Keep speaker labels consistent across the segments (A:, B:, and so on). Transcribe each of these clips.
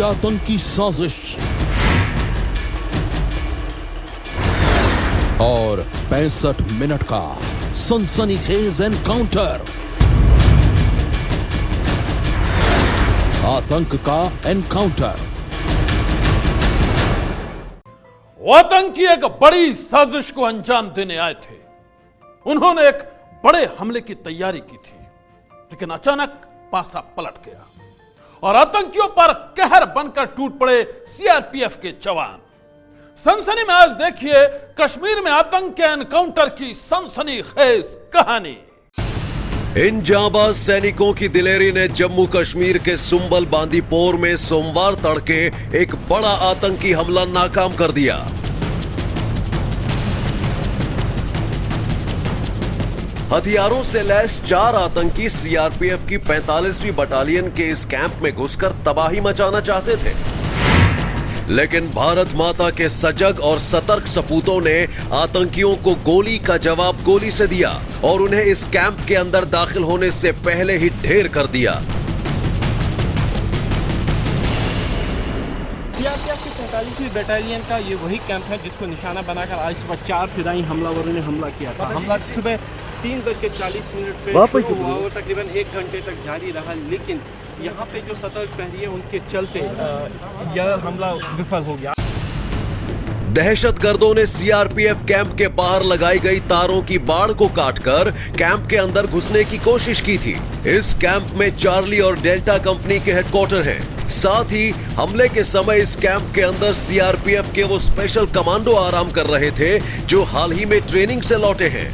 A: बड़ी आतंकी साजिश और 65 मिनट का सनसनीखेज एनकाउंटर। आतंक का एनकाउंटर।
B: आतंकी एक बड़ी साजिश को अंजाम देने आए थे। उन्होंने एक बड़े हमले की तैयारी की थी, लेकिन अचानक पासा पलट गया और आतंकियों पर कहर बनकर टूट पड़े सीआरपीएफ के जवान। सनसनी में आज देखिए कश्मीर में आतंक के एनकाउंटर की सनसनीखेज कहानी।
C: इन जांबाज सैनिकों की दिलेरी ने जम्मू कश्मीर के सुंबल बांदीपोर में सोमवार तड़के एक बड़ा आतंकी हमला नाकाम कर दिया। हथियारों से लैस 4 आतंकी सीआरपीएफ की 45वीं बटालियन के इस कैंप में घुसकर तबाही मचाना चाहते थे, लेकिन भारत माता के सजग और सतर्क सपूतों ने आतंकियों को गोली का जवाब गोली से दिया और उन्हें इस कैंप के अंदर दाखिल होने से पहले ही ढेर कर दिया।
D: सीआरपीएफ की 45वीं बटालियन का ये वही कैंप है जिसको निशाना बनाकर आज सुबह 4 फिदाई हमलावरों ने हमला किया था। हमला सुबह 3:40 पे शुरू हुआ और तकरीबन 1 घंटे तक जारी रहा, लेकिन यहाँ पे जो सतर्क प्रहरी है उनके चलते यह हमला विफल हो गया।
C: दहशतगर्दों ने सीआरपीएफ कैंप के बाहर लगाई गई तारों की बाड़ को काटकर कैंप के अंदर घुसने की कोशिश की थी। इस कैंप में चार्ली और डेल्टा कंपनी के हेडक्वार्टर हैं। साथ ही हमले के समय इस कैंप के अंदर सीआरपीएफ के वो स्पेशल कमांडो आराम कर रहे थे जो हाल ही में ट्रेनिंग से लौटे हैं।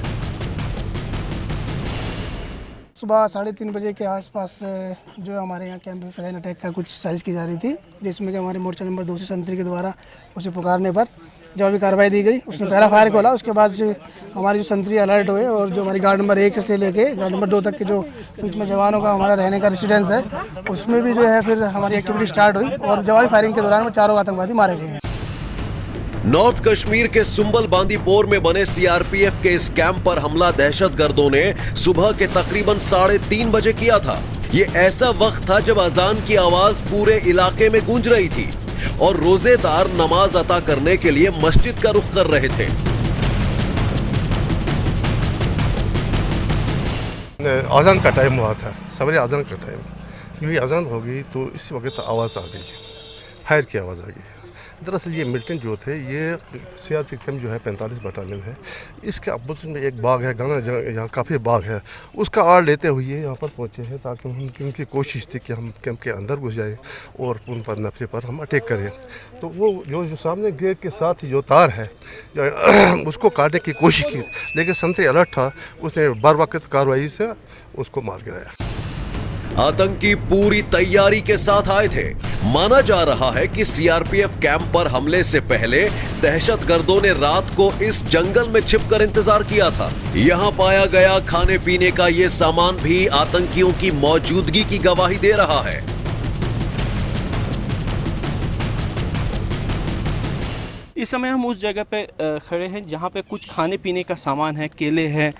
E: सुबह 3:30 बजे के आसपास जो हमारे यहाँ कैंप में फ्लाइन अटैक का कुछ साजिश की जा रही थी, जिसमें कि हमारे मोर्चा नंबर 2 से संतरी के द्वारा उसे पुकारने पर जवाबी कार्रवाई दी गई। उसने पहला फायर खोला, उसके बाद से हमारे जो संतरी अलर्ट हुए और जो हमारी गार्ड नंबर 1 से लेके गार्ड नंबर 2 तक के जो बीच में जवानों का हमारा रहने का रेसिडेंस है, उसमें भी जो है फिर हमारी एक्टिविटी स्टार्ट हुई और जवाबी फायरिंग के दौरान 4 आतंकवादी मारे गए हैं।
C: नॉर्थ कश्मीर के सुंबल बांदीपोर में बने सीआरपीएफ के इस कैंप पर हमला दहशतगर्दों ने सुबह के तकरीबन 3:30 बजे किया था। ये ऐसा वक्त था जब अजान की आवाज पूरे इलाके में गूंज रही थी और रोजेदार नमाज अता करने के लिए मस्जिद का रुख कर रहे थे।
F: अजान का टाइम हुआ था, सवेरे अजान का टाइम। यूँ ही अजान हो गई तो इसी वक्त आवाज़ आ गई, फायर की आवाज़ आ गई। दरअसल ये मिलिटेंट जो थे, ये सीआरपीएफ कैंप जो है 45 बटालियन है, इसके अपोजिट में एक बाग है, गाना यहाँ काफ़ी बाग है, उसका आड़ लेते हुए यहाँ पर पहुँचे हैं ताकि उनकी कोशिश थी कि हम कैंप के अंदर घुस जाए और उन पर नफरे पर हम अटैक करें। तो वो जो सामने गेट के साथ ही जो तार है उसको काटने की कोशिश की, लेकिन संतरी अलर्ट था, उसने बर वक्त कार्रवाई से उसको मार गिराया।
C: आतंकी पूरी तैयारी के साथ आए थे। माना जा रहा है कि सीआरपीएफ कैंप पर हमले से पहले दहशतगर्दों ने रात को इस जंगल में छिपकर इंतजार किया था। यहां पाया गया खाने पीने का ये सामान भी आतंकियों की मौजूदगी की गवाही दे रहा है।
D: इस समय हम उस जगह पे खड़े हैं जहाँ पे कुछ खाने पीने का सामान है, केले हैं,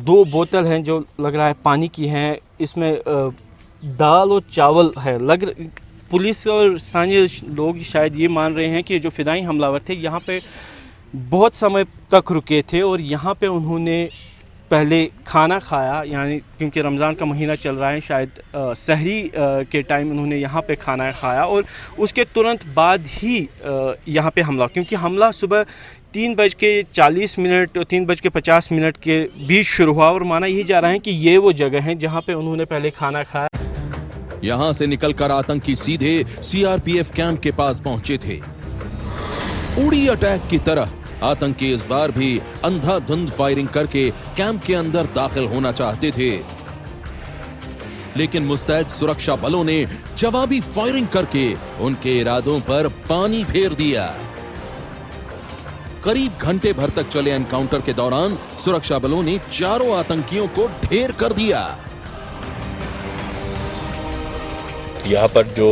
D: 2 बोतल हैं जो लग रहा है पानी की हैं, इसमें दाल और चावल है। पुलिस और स्थानीय लोग शायद ये मान रहे हैं कि जो फिदाई हमलावर थे यहाँ पे बहुत समय तक रुके थे और यहाँ पे उन्होंने पहले खाना खाया, यानी क्योंकि रमज़ान का महीना चल रहा है, शायद सहरी के टाइम उन्होंने यहाँ पे खाना खाया और उसके तुरंत बाद ही यहाँ पे हमला, क्योंकि हमला सुबह 3:40 और 3:50 के बीच शुरू हुआ और माना यही जा रहा है कि ये वो जगह है जहाँ पे उन्होंने पहले खाना खाया।
A: यहां से निकलकर आतंकी सीधे सीआरपीएफ कैंप के पास पहुंचे थे। उड़ी अटैक की तरह आतंकी इस बार भी अंधाधुंध फायरिंग करके कैंप के अंदर दाखिल होना चाहते थे, लेकिन मुस्तैद सुरक्षा बलों ने जवाबी फायरिंग करके उनके इरादों पर पानी फेर दिया। करीब घंटे भर तक चले एनकाउंटर के दौरान सुरक्षा बलों ने 4 आतंकियों को ढेर कर दिया।
G: यहाँ पर जो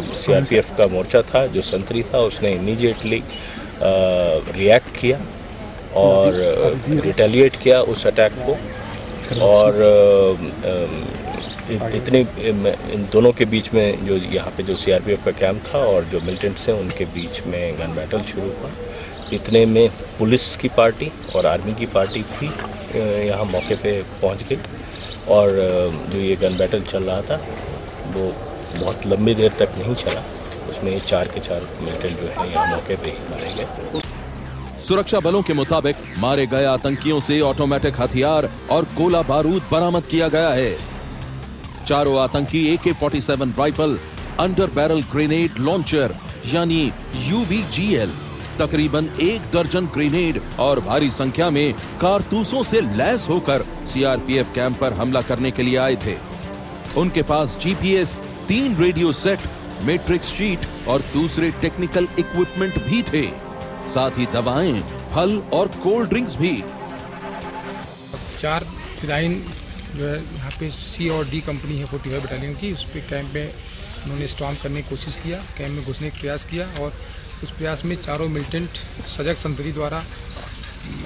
G: सीआरपीएफ का मोर्चा था, जो संतरी था, उसने इमीडिएटली रिएक्ट किया और रिटेलिएट किया उस अटैक को और इतने इन दोनों के बीच में जो यहाँ पे जो सीआरपीएफ का कैंप था और जो मिलिटेंट्स हैं उनके बीच में गन बैटल शुरू हुआ। इतने में पुलिस की पार्टी और आर्मी की पार्टी भी यहाँ मौके पे पहुँच गई और जो ये गन बैटल चल रहा था वो बहुत लंबी देर तक नहीं चला। उसमें 4 के 4 मिलिटेंट जो है यहाँ मौके पे ही मारे गए।
A: सुरक्षा बलों के मुताबिक मारे गए आतंकियों से ऑटोमेटिक हथियार और गोला बारूद बरामद किया गया है। चारों आतंकी AK-47 rifle, under barrel grenade launcher यानी UBGL, तकरीबन 1 दर्जन ग्रेनेड और भारी संख्या में कारतूसों से लैस होकर सीआरपीएफ कैंप पर हमला करने के लिए आए थे। उनके पास GPS, 3 radio set, matrix sheet और दूसरे टेक्निकल इक्विपमेंट भी थे, साथ ही दवाएं, फल और कोल्ड ड्रिंक्स भी।
H: 4 फिलाइन जो है यहाँ पे C और D कंपनी है 45 बटालियन की, उस पर कैंप में उन्होंने स्टॉर्म करने की कोशिश किया, कैंप में घुसने का प्रयास किया और उस प्रयास में चारों मिलिटेंट सजग संतरी द्वारा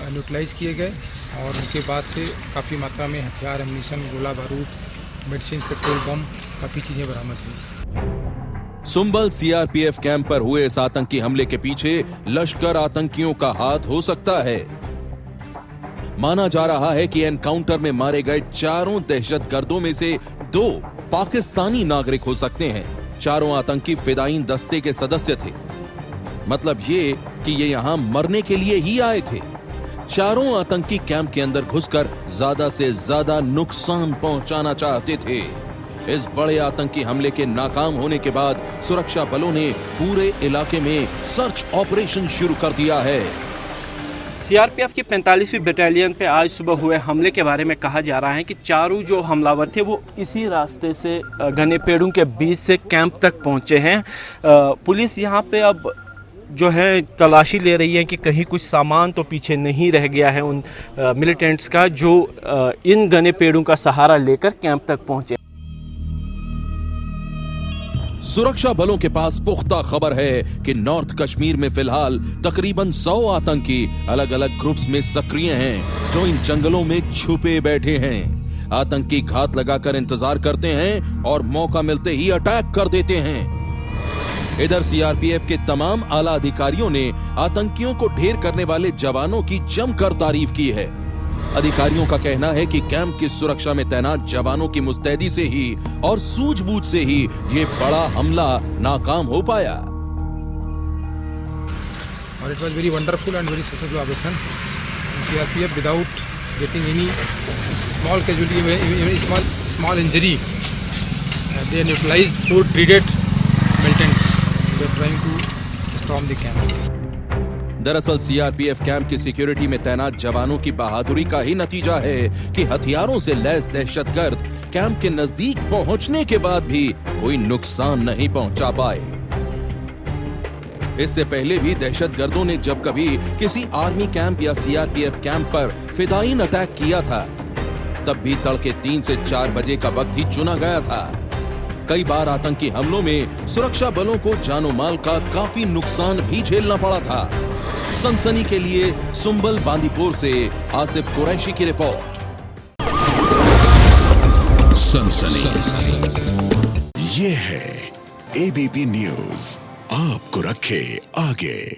H: न्यूट्रलाइज किए गए और उनके बाद से काफ़ी मात्रा में हथियार, एम्यूनिशन, गोला बारूद, मेडिसिन, पेट्रोल बम, काफ़ी चीज़ें बरामद हुई।
A: सुंबल सीआरपीएफ कैंप पर हुए इस आतंकी हमले के पीछे लश्कर आतंकियों का हाथ हो सकता है। माना जा रहा है कि एनकाउंटर में मारे गए चारों दहशतगर्दों में से 2 पाकिस्तानी नागरिक हो सकते हैं। चारों आतंकी फिदायीन दस्ते के सदस्य थे। मतलब ये कि ये यहां मरने के लिए ही आए थे। चारों आतंकी कैंप के अंदर घुसकर ज्यादा से ज्यादा नुकसान पहुंचाना चाहते थे। इस बड़े आतंकी हमले के नाकाम होने के बाद सुरक्षा बलों ने पूरे इलाके में सर्च ऑपरेशन शुरू कर दिया है।
D: सीआरपीएफ की 45वीं बटालियन पे आज सुबह हुए हमले के बारे में कहा जा रहा है कि चारों जो हमलावर थे वो इसी रास्ते से घने पेड़ों के बीच से कैंप तक पहुंचे हैं। पुलिस यहाँ पे अब जो है तलाशी ले रही है कि कहीं कुछ सामान तो पीछे नहीं रह गया है उन मिलिटेंट्स का जो इन घने पेड़ों का सहारा लेकर कैंप तक पहुंचे।
A: सुरक्षा बलों के पास पुख्ता खबर है कि नॉर्थ कश्मीर में फिलहाल तकरीबन 100 आतंकी अलग अलग ग्रुप्स में सक्रिय हैं, जो इन जंगलों में छुपे बैठे हैं। आतंकी घात लगाकर इंतजार करते हैं और मौका मिलते ही अटैक कर देते हैं। इधर सीआरपीएफ के तमाम आला अधिकारियों ने आतंकियों को ढेर करने वाले जवानों की जमकर तारीफ की है। अधिकारियों का कहना है कि कैंप की सुरक्षा में तैनात जवानों की मुस्तैदी से ही और सूझबूझ से ही ये बड़ा हमला नाकाम हो पाया।
H: और it was very wonderful and very successful operation. CRPF without getting any small casualty, small injury, they neutralised 4 dreaded militants who were trying to storm the camp.
A: दरअसल सीआरपीएफ कैंप की सिक्योरिटी में तैनात जवानों की बहादुरी का ही नतीजा है कि हथियारों से लैस दहशतगर्द कैंप के नजदीक पहुंचने के बाद भी कोई नुकसान नहीं पहुंचा पाए। इससे पहले भी दहशतगर्दों ने जब कभी किसी आर्मी कैंप या सीआरपीएफ कैंप पर फिदायीन अटैक किया था, तब भी तड़के 3 से 4 बजे का वक्त ही चुना गया था। कई बार आतंकी हमलों में सुरक्षा बलों को जानो माल का काफी नुकसान भी झेलना पड़ा था। सनसनी के लिए सुंबल बांदीपुर से आसिफ कुरैशी की रिपोर्ट।
I: सनसनी ये है ABP न्यूज़, आपको रखे आगे।